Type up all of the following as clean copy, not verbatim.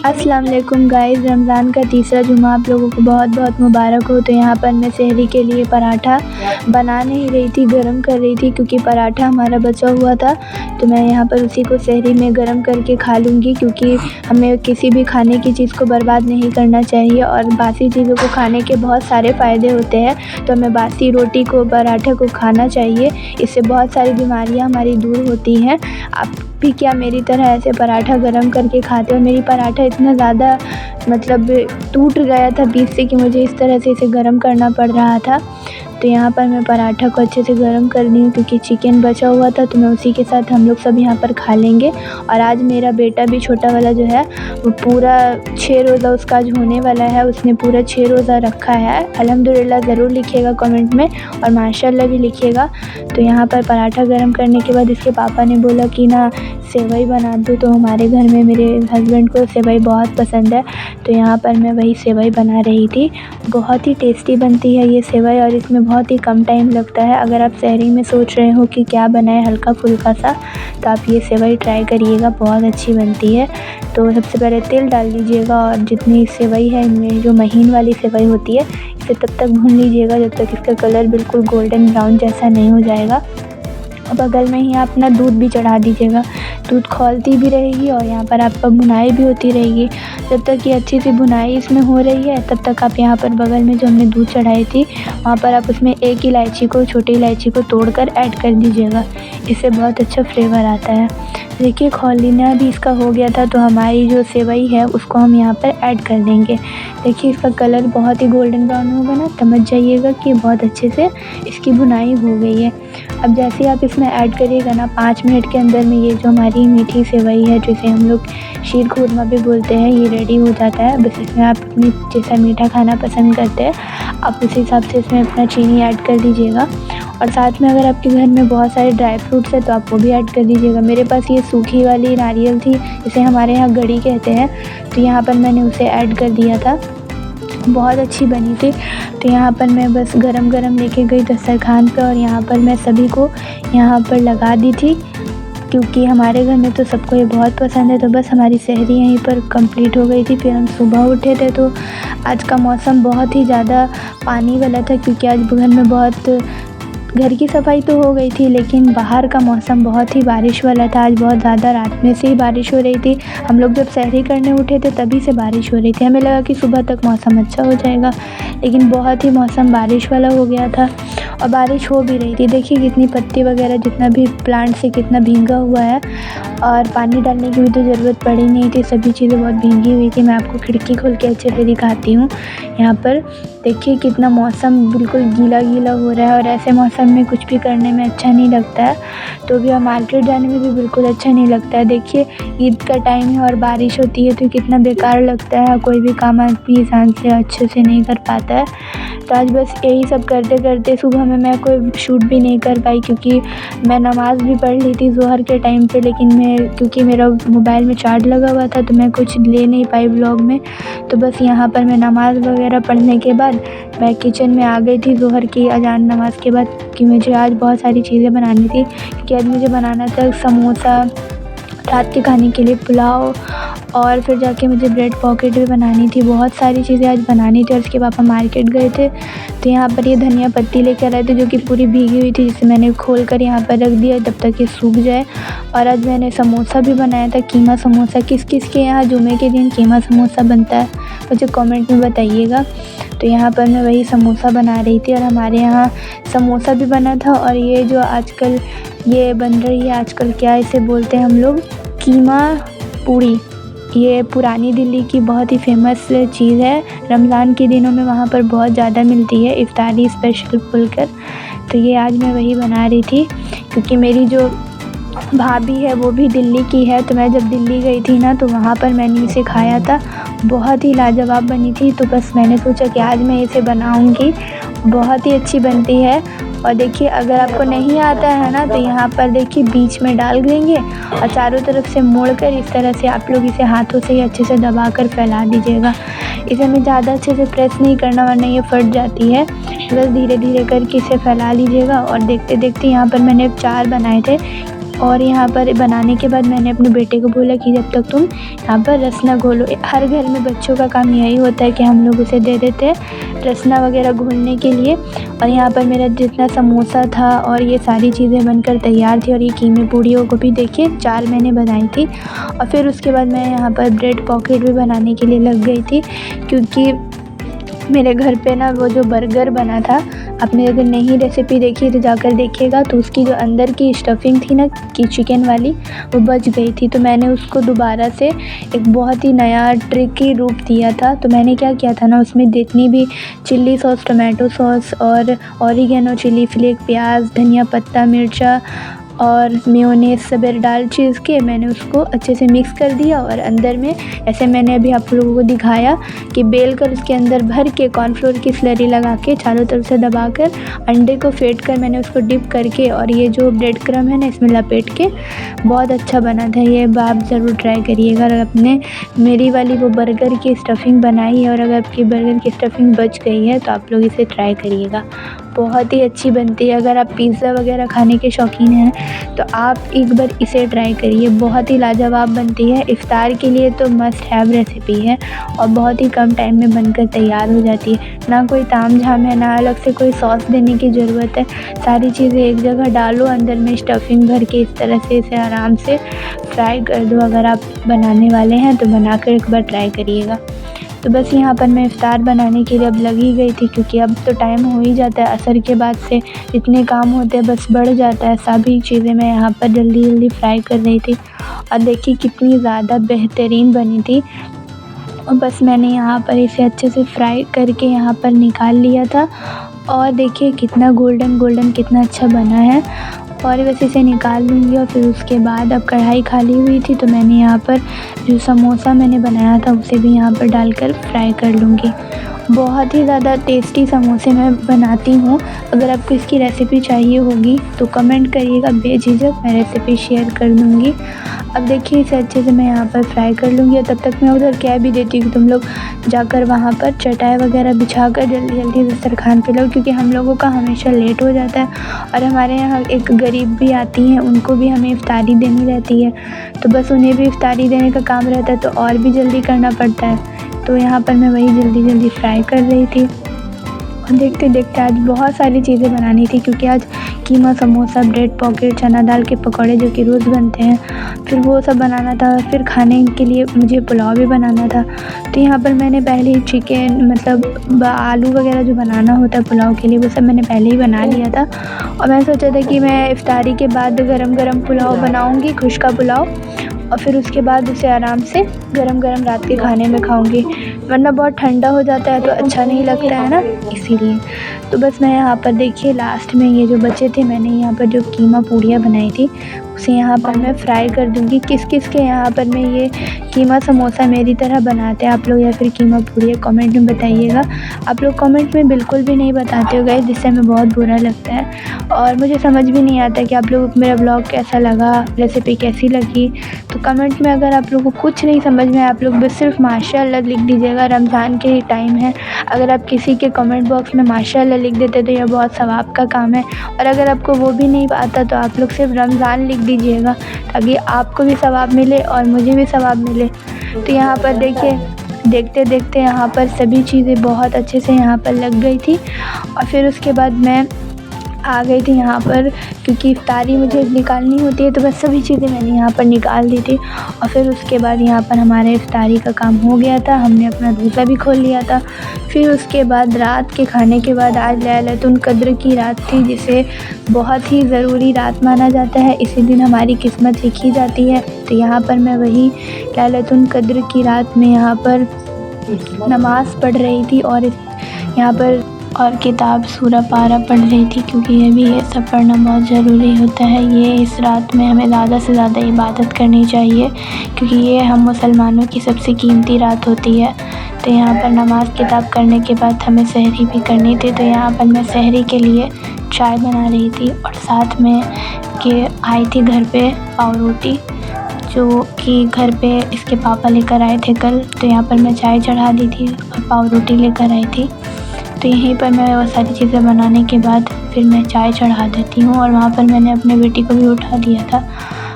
अस्सलाम वालेकुम गाइस, रमज़ान का तीसरा जुमा आप लोगों को बहुत बहुत मुबारक हो। तो यहाँ पर मैं सहरी के लिए पराठा बना नहीं रही थी, गरम कर रही थी, क्योंकि पराठा हमारा बचा हुआ था। तो मैं यहाँ पर उसी को सहरी में गरम करके खा लूँगी, क्योंकि हमें किसी भी खाने की चीज़ को बर्बाद नहीं करना चाहिए और बासी चीज़ों को खाने के बहुत सारे फ़ायदे होते हैं। तो हमें बासी रोटी को, पराठे को खाना चाहिए, इससे बहुत सारी बीमारियाँ हमारी दूर होती हैं। आप भी क्या मेरी तरह ऐसे पराठा गरम करके खाते हो? मेरी पराठा इतना ज़्यादा मतलब टूट गया था बीच से कि मुझे इस तरह से इसे गरम करना पड़ रहा था। तो यहाँ पर मैं पराठा को अच्छे से गरम कर ली हूँ, क्योंकि चिकन बचा हुआ था, तो मैं उसी के साथ हम लोग सब यहाँ पर खा लेंगे। और आज मेरा बेटा भी, छोटा वाला जो है, वो पूरा 6 रोज़ा उसका आज होने वाला है। उसने पूरा 6 रोज़ा रखा है। अल्हम्दुलिल्लाह ज़रूर लिखिएगा कमेंट में, और माशाल्लाह भी लिखिएगा। तो यहाँ पर पराठा गरम करने के बाद इसके पापा ने बोला कि ना सेवई बना दो। तो हमारे घर में मेरे हस्बैंड को सेवई बहुत पसंद है, तो यहाँ पर मैं वही सेवई बना रही थी। बहुत ही टेस्टी बनती है ये सेवई, और इसमें बहुत ही कम टाइम लगता है। अगर आप सहरी में सोच रहे हो कि क्या बनाएं हल्का फुल्का सा, तो आप ये सेवई ट्राई करिएगा, बहुत अच्छी बनती है। तो सबसे पहले तेल डाल दीजिएगा, और जितनी सेवई है इनमें जो महीन वाली सेवई होती है, इसे तब तक भून लीजिएगा जब तक इसका कलर बिल्कुल गोल्डन ब्राउन जैसा नहीं हो जाएगा। और बगल में ही आप अपना दूध भी चढ़ा दीजिएगा, दूध खौलती भी रहेगी और यहाँ पर आपका भुनाई भी होती रहेगी। जब तक ये अच्छी सी भुनाई इसमें हो रही है, तब तक आप यहाँ पर बगल में जो हमने दूध चढ़ाई थी, वहाँ पर आप उसमें एक इलायची को, छोटी इलायची को तोड़कर ऐड कर दीजिएगा। इससे बहुत अच्छा फ्लेवर आता है। देखिए खौलना भी इसका हो गया था, तो हमारी जो सेवई है उसको हम यहाँ पर ऐड कर देंगे। देखिए इसका कलर बहुत ही गोल्डन ब्राउन होगा ना, समझ जाइएगा कि बहुत अच्छे से इसकी भुनाई हो गई है। अब जैसे आप इसमें ऐड करिएगा ना, 5 मिनट के अंदर में ये जो हमारी मीठी सेवई है, जिसे हम लोग शीर खुरमा भी बोलते हैं, ये रेडी हो जाता है। बस इसमें आप अपनी जैसा मीठा खाना पसंद करते हैं, आप उस हिसाब से इसमें अपना चीनी ऐड कर दीजिएगा। और साथ में अगर आपके घर में बहुत सारे ड्राई फ्रूट्स हैं, तो आप वो भी ऐड कर दीजिएगा। मेरे पास ये सूखी वाली नारियल थी, इसे हमारे यहाँ गड़ी कहते हैं, तो यहाँ पर मैंने उसे ऐड कर दिया था। बहुत अच्छी बनी थी। तो यहाँ पर मैं बस गरम गरम लेके गई दस्तरखान पे, और यहाँ पर मैं सभी को यहाँ पर लगा दी थी, क्योंकि हमारे घर में तो सबको ये बहुत पसंद है। तो बस हमारी सहरी यहीं पर कंप्लीट हो गई थी। फिर हम सुबह उठे थे, तो आज का मौसम बहुत ही ज़्यादा पानी वाला था, क्योंकि आज घर में बहुत, घर की सफाई तो हो गई थी, लेकिन बाहर का मौसम बहुत ही बारिश वाला था। आज बहुत ज़्यादा रात में से ही बारिश हो रही थी। हम लोग जब सहरी करने उठे थे तभी से बारिश हो रही थी। हमें लगा कि सुबह तक मौसम अच्छा हो जाएगा, लेकिन बहुत ही मौसम बारिश वाला हो गया था, और बारिश हो भी रही थी। देखिए कितनी पत्ती वगैरह, जितना भी प्लांट से कितना भींगा हुआ है, और पानी डालने की भी तो ज़रूरत पड़ी नहीं थी, सभी चीज़ें बहुत भींगी हुई थी। मैं आपको खिड़की खोल के अच्छे से दिखाती हूँ। यहाँ पर देखिए कितना मौसम बिल्कुल गीला गीला हो रहा है, और ऐसे मौसम में कुछ भी करने में अच्छा नहीं लगता है। तो भी मार्केट जाने में भी बिल्कुल अच्छा नहीं लगता है। देखिए ईद का टाइम है और बारिश होती है, तो कितना बेकार लगता है, कोई भी काम आदमी इंसान से अच्छे से नहीं कर पाता है। तो आज बस यही सब करते करते सुबह में मैं कोई शूट भी नहीं कर पाई, क्योंकि मैं नमाज़ भी पढ़ ली थी ज़ोहर के टाइम पे, लेकिन मैं, क्योंकि मेरा मोबाइल में चार्ज लगा हुआ था, तो मैं कुछ ले नहीं पाई ब्लॉग में। तो बस यहाँ पर मैं नमाज़ वगैरह पढ़ने के बाद मैं किचन में आ गई थी ज़ोहर की अजान नमाज़ के बाद, कि मुझे आज बहुत सारी चीज़ें बनानी थी। क्योंकि आज मुझे बनाना था समोसा, रात के खाने के लिए पुलाव, और फिर जाके मुझे ब्रेड पॉकेट भी बनानी थी। बहुत सारी चीज़ें आज बनानी थी, और उसके पापा मार्केट गए थे, तो यहाँ पर ये धनिया पत्ती लेकर आए थे, जो कि पूरी भीगी हुई थी, जिसे मैंने खोल कर यहाँ पर रख दिया तब तक ये सूख जाए। और आज मैंने समोसा भी बनाया था, कीमा समोसा। किस किस के यहाँ जुमे के दिन कीमा समोसा बनता है, मुझे कमेंट में बताइएगा। तो यहाँ पर मैं वही समोसा बना रही थी, और हमारे यहाँ समोसा भी बना था। और ये जो आजकल ये बन रही है, आजकल क्या इसे बोलते हैं हम लोग, कीमा पूड़ी, ये पुरानी दिल्ली की बहुत ही फेमस चीज़ है। रमज़ान के दिनों में वहाँ पर बहुत ज़्यादा मिलती है, इफ्तारी स्पेशल बोलकर। तो ये आज मैं वही बना रही थी, क्योंकि मेरी जो भाभी है वो भी दिल्ली की है। तो मैं जब दिल्ली गई थी ना, तो वहाँ पर मैंने इसे खाया था, बहुत ही लाजवाब बनी थी। तो बस मैंने सोचा कि आज मैं इसे बनाऊँगी, बहुत ही अच्छी बनती है। और देखिए अगर आपको नहीं आता है ना, तो यहाँ पर देखिए बीच में डाल देंगे, और चारों तरफ से मोड़कर इस तरह से आप लोग इसे हाथों से ही अच्छे से दबाकर फैला दीजिएगा। इसे हमें ज़्यादा अच्छे से प्रेस नहीं करना, वरना ये फट जाती है। बस धीरे धीरे करके इसे फैला लीजिएगा। और देखते देखते यहाँ पर मैंने 4 बनाए थे, और यहाँ पर बनाने के बाद मैंने अपने बेटे को बोला कि जब तक तुम यहाँ पर रस ना घोलो, हर घर में बच्चों का काम यही होता है कि हम लोग उसे दे देते हैं रसना वगैरह घोलने के लिए। और यहाँ पर मेरा जितना समोसा था और ये सारी चीज़ें बनकर तैयार थी, और ये कीमे पूड़ियों को भी देखिए 4 मैंने बनाई थी। और फिर उसके बाद मैं यहाँ पर ब्रेड पॉकेट भी बनाने के लिए लग गई थी, क्योंकि मेरे घर पे ना वो जो बर्गर बना था, आपने अगर नहीं रेसिपी देखी तो जाकर देखिएगा, तो उसकी जो अंदर की स्टफिंग थी ना कि चिकन वाली, वो बच गई थी। तो मैंने उसको दोबारा से एक बहुत ही नया ट्रिकी रूप दिया था। तो मैंने क्या किया था ना, उसमें जितनी भी चिल्ली सॉस, टमाटो सॉस और ऑरिगेनो, चिली फ्लेक, प्याज, धनिया पत्ता, मिर्चा और मेयोनेज़ सब डाल चीज़ के मैंने उसको अच्छे से मिक्स कर दिया। और अंदर में ऐसे मैंने अभी आप लोगों को दिखाया कि बेल कर उसके अंदर भर के कॉर्नफ्लोर की स्लरी लगा के चारों तरफ से दबाकर अंडे को फेंट कर मैंने उसको डिप करके और ये जो ब्रेड क्रम्ब है ना इसमें लपेट के बहुत अच्छा बना था ये। आप ज़रूर ट्राई करिएगा। अगर आपने मेरी वाली वो बर्गर की स्टफिंग बनाई है और अगर आपकी बर्गर की स्टफिंग बच गई है तो आप लोग इसे ट्राई करिएगा, बहुत ही अच्छी बनती है। अगर आप पिज़्ज़ा वगैरह खाने के शौकीन हैं तो आप एक बार इसे ट्राई करिए, बहुत ही लाजवाब बनती है। इफ्तार के लिए तो मस्ट हैव रेसिपी है और बहुत ही कम टाइम में बनकर तैयार हो जाती है। ना कोई ताम झाम है, ना अलग से कोई सॉस देने की ज़रूरत है, सारी चीज़ें एक जगह डालो, अंदर में स्टफिंग भर के इस तरह से इसे आराम से फ्राई कर दो। अगर आप बनाने वाले हैं तो बनाकर एक बार ट्राई करिएगा। तो बस यहाँ पर मैं इफ्तार बनाने के लिए अब लगी गई थी, क्योंकि अब तो टाइम हो ही जाता है, असर के बाद से इतने काम होते हैं बस बढ़ जाता है। सभी चीज़ें मैं यहाँ पर जल्दी जल्दी फ्राई कर रही थी और देखिए कितनी ज़्यादा बेहतरीन बनी थी। और बस मैंने यहाँ पर इसे अच्छे से फ्राई करके यहाँ पर निकाल लिया था और देखिए कितना गोल्डन गोल्डन कितना अच्छा बना है। और बस इसे निकाल लूँगी और फिर उसके बाद अब कढ़ाई खाली हुई थी तो मैंने यहाँ पर जो समोसा मैंने बनाया था उसे भी यहाँ पर डालकर फ्राई कर लूँगी। बहुत ही ज़्यादा टेस्टी समोसे मैं बनाती हूँ। अगर आपको इसकी रेसिपी चाहिए होगी तो कमेंट करिएगा, बेझिझक मैं रेसिपी शेयर कर दूँगी। अब देखिए इसे अच्छे से मैं यहाँ पर फ्राई कर लूँगी और तब तक मैं उधर कह भी देती हूँ कि तुम लोग जाकर वहाँ पर चटाई वगैरह बिछा कर जल्दी जल्दी दस्तरखान पे लो, क्योंकि हम लोगों का हमेशा लेट हो जाता है और हमारे यहाँ एक गरीब भी आती हैं, उनको भी हमें इफ्तारी देनी रहती है। तो बस उन्हें भी इफ्तारी देने का काम रहता है तो और भी जल्दी करना पड़ता है। तो यहाँ पर मैं वही जल्दी जल्दी फ्राई कर रही थी और देखते देखते आज बहुत सारी चीज़ें बनानी थी, क्योंकि आज कीमा समोसा, ब्रेड पॉकेट, चना दाल के पकौड़े जो कि रोज़ बनते हैं, फिर वो सब बनाना था। फिर खाने के लिए मुझे पुलाव भी बनाना था। तो यहाँ पर मैंने पहले ही चिकन मतलब आलू वगैरह जो बनाना होता है पुलाव के लिए वो सब मैंने पहले ही बना लिया था। और मैं सोचा था कि मैं इफ्तारी के बाद गरम गरम पुलाव बनाऊँगी, खुश्का पुलाव, और फिर उसके बाद उसे आराम से गरम गरम रात के खाने में खाऊंगी, वरना बहुत ठंडा हो जाता है तो अच्छा नहीं लगता है ना, इसीलिए। तो बस मैं यहाँ पर देखिए लास्ट में ये जो बचे थे मैंने यहाँ पर जो कीमा पूड़ियाँ बनाई थी उसे यहाँ पर मैं फ्राई कर दूँगी। किस किस के यहाँ पर मैं ये कीमा समोसा मेरी तरह बनाते हैं आप लोग या फिर कीमा पूड़ियाँ, कमेंट में बताइएगा। आप लोग कमेंट में बिल्कुल भी नहीं बताते हो गाइस, जिससे हमें बहुत बुरा लगता है और मुझे समझ भी नहीं आता कि आप लोगों को मेरा ब्लॉग कैसा लगा, रेसिपी कैसी लगी। तो कमेंट में अगर आप लोगों को कुछ नहीं समझ में आप लोग बस सिर्फ माशाअल्लाह लिख दीजिएगा। रमज़ान के टाइम है, अगर आप किसी के कमेंट बॉक्स में माशाअल्लाह लिख देते तो यह बहुत सवाब का काम है। और अगर आपको वो भी नहीं आता तो आप लोग सिर्फ रमज़ान लिख दीजिएगा, ताकि आपको भी सवाब मिले और मुझे भी सवाब मिले। तो यहाँ पर देखिए देखते देखते यहाँ पर सभी चीज़ें बहुत अच्छे से यहाँ पर लग गई थी और फिर उसके बाद मैं आ गई थी यहाँ पर, क्योंकि इफ्तारी मुझे निकालनी होती है तो बस सभी चीज़ें मैंने यहाँ पर निकाल दी थी। और फिर उसके बाद यहाँ पर हमारे इफ्तारी का काम हो गया था, हमने अपना रोज़ा भी खोल लिया था। फिर उसके बाद रात के खाने के बाद आज लैलतुल क़द्र की रात थी, जिसे बहुत ही ज़रूरी रात माना जाता है। इसी दिन हमारी किस्मत लिखी जाती है। तो यहाँ पर मैं वही लैलतुल क़द्र की रात में यहाँ पर नमाज़ पढ़ रही थी और यहाँ पर और किताब सूरा पारा पढ़ रही थी, क्योंकि ये भी सब पढ़ना बहुत ज़रूरी होता है। ये इस रात में हमें ज़्यादा से ज़्यादा इबादत करनी चाहिए, क्योंकि ये हम मुसलमानों की सबसे कीमती रात होती है। तो यहाँ पर नमाज़ किताब करने के बाद हमें सहरी भी करनी थी। तो यहाँ पर मैं सहरी के लिए चाय बना रही थी और साथ में कि आई थी घर पे पाव रोटी, जो कि घर पे इसके पापा लेकर आए थे कल। तो यहाँ पर मैं चाय चढ़ा दी थी और पाव रोटी लेकर आई थी। तो यहीं पर मैं वो सारी चीज़ें बनाने के बाद फिर मैं चाय चढ़ा देती हूँ। और वहाँ पर मैंने अपने बेटी को भी उठा दिया था।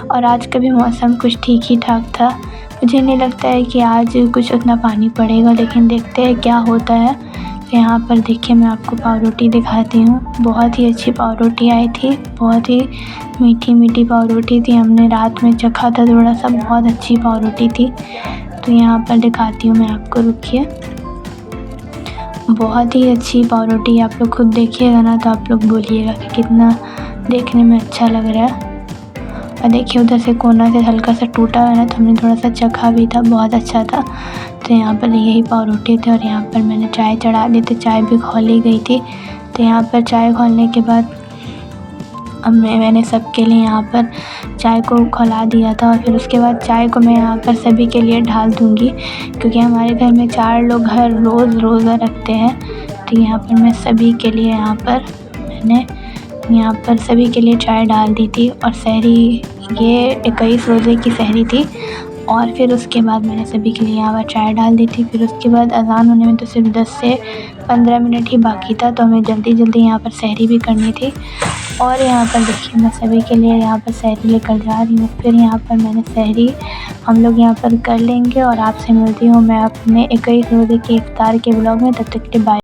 और आज का भी मौसम कुछ ठीक ही ठाक था। मुझे नहीं लगता है कि आज कुछ उतना पानी पड़ेगा, लेकिन देखते हैं क्या होता है। तो यहाँ पर देखिए मैं आपको पाव रोटी दिखाती हूँ। बहुत ही अच्छी पाव रोटी आई थी, बहुत ही मीठी मीठी पाव रोटी थी। हमने रात में चखा था थोड़ा सा, बहुत अच्छी पाव रोटी थी। तो यहाँ पर दिखाती हूँ मैं आपको, रुकिए। बहुत ही अच्छी पाव रोटी, आप लोग खुद देखिएगा ना तो आप लोग बोलिएगा कि कितना देखने में अच्छा लग रहा है। और देखिए उधर से कोना से हल्का सा टूटा हुआ है ना, तो हमने थोड़ा सा चखा भी था, बहुत अच्छा था। तो यहाँ पर यही पाव रोटी थे और यहाँ पर मैंने चाय चढ़ा दी थी, चाय भी खौली गई थी। तो यहाँ पर चाय खौलने के बाद अब मैंने सबके लिए यहाँ पर चाय को खौला दिया था। और फिर उसके बाद चाय को मैं यहाँ पर सभी के लिए ढाल दूँगी, क्योंकि हमारे घर में 4 लोग हर रोज़ रोज़ा रखते हैं। तो यहाँ पर मैं सभी के लिए मैंने सभी के लिए चाय डाल दी थी। और सहरी, ये 21 रोज़े की सहरी थी। और फिर उसके बाद मैंने सभी के लिए यहाँ पर चाय डाल दी थी। फिर उसके बाद अज़ान होने में तो सिर्फ 10 से 15 मिनट ही बाकी था, तो हमें जल्दी जल्दी यहाँ पर सहरी भी करनी थी। और यहाँ पर देखिए मैं सभी के लिए यहाँ पर सहरी लेकर जा रही हूँ। फिर यहाँ पर मैंने सहरी हम लोग यहाँ पर कर लेंगे और आपसे मिलती हूँ मैं अपने 21 रोज़े के इफ्तार के व्लॉग में। तब तक के लिए बाय।